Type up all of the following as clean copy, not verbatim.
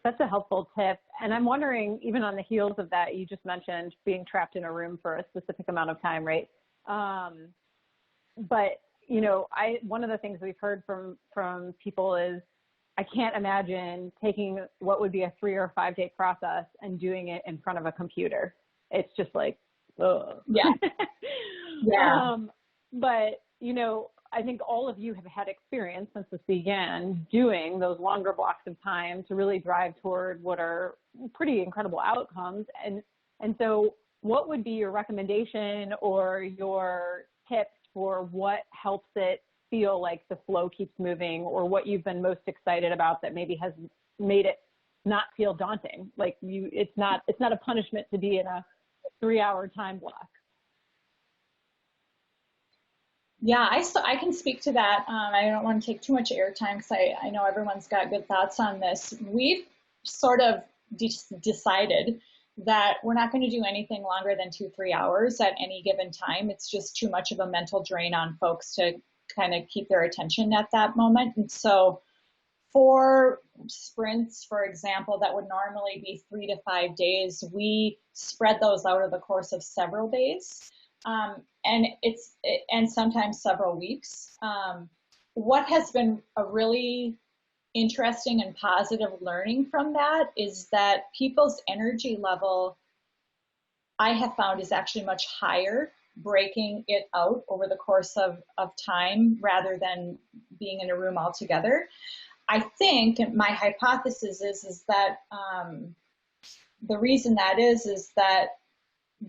That's a helpful tip. And I'm wondering, even on the heels of that, you just mentioned being trapped in a room for a specific amount of time, right? But one of the things we've heard from people is, I can't imagine taking what would be a 3 or 5 day process and doing it in front of a computer. It's just like, ugh. Yeah. Yeah. But I think all of you have had experience since this began doing those longer blocks of time to really drive toward what are pretty incredible outcomes. And so what would be your recommendation or your tips for what helps it feel like the flow keeps moving, or what you've been most excited about that maybe has made it not feel daunting? Like it's not a punishment to be in a 3-hour time block. Yeah, I can speak to that. I don't want to take too much airtime because I know everyone's got good thoughts on this. We've sort of decided that we're not going to do anything longer than 2-3 hours at any given time. It's just too much of a mental drain on folks to kind of keep their attention at that moment. And so for sprints, for example, that would normally be 3 to 5 days, we spread those out over the course of several days. And sometimes several weeks. What has been a really interesting and positive learning from that is that people's energy level, I have found, is actually much higher breaking it out over the course of time rather than being in a room altogether. I think my hypothesis is that the reason that is that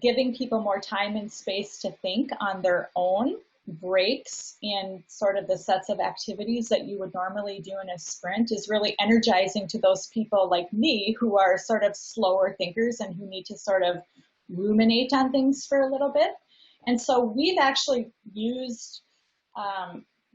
giving people more time and space to think on their own breaks in sort of the sets of activities that you would normally do in a sprint is really energizing to those people like me who are sort of slower thinkers and who need to sort of ruminate on things for a little bit. And so we've actually used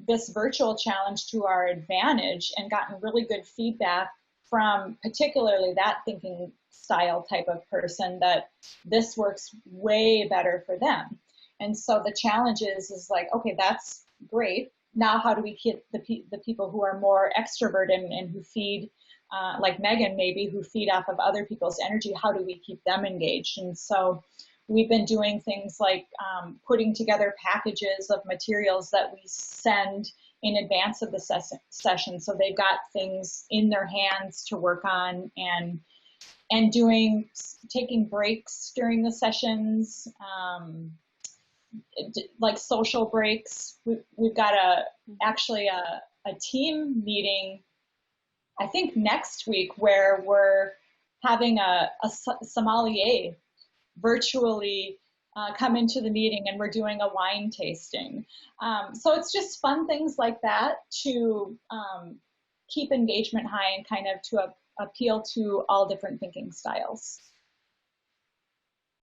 this virtual challenge to our advantage and gotten really good feedback from particularly that thinking style type of person, that this works way better for them. And so the challenge is like, okay, that's great. Now how do we keep the people who are more extroverted and who feed, like Megan maybe, who feed off of other people's energy, how do we keep them engaged? And so we've been doing things like putting together packages of materials that we send in advance of the session, so they've got things in their hands to work on, and taking breaks during the sessions, like social breaks. We've got actually a team meeting, I think next week, where we're having a sommelier virtually come into the meeting, and we're doing a wine tasting. So it's just fun things like that to keep engagement high and kind of to appeal to all different thinking styles.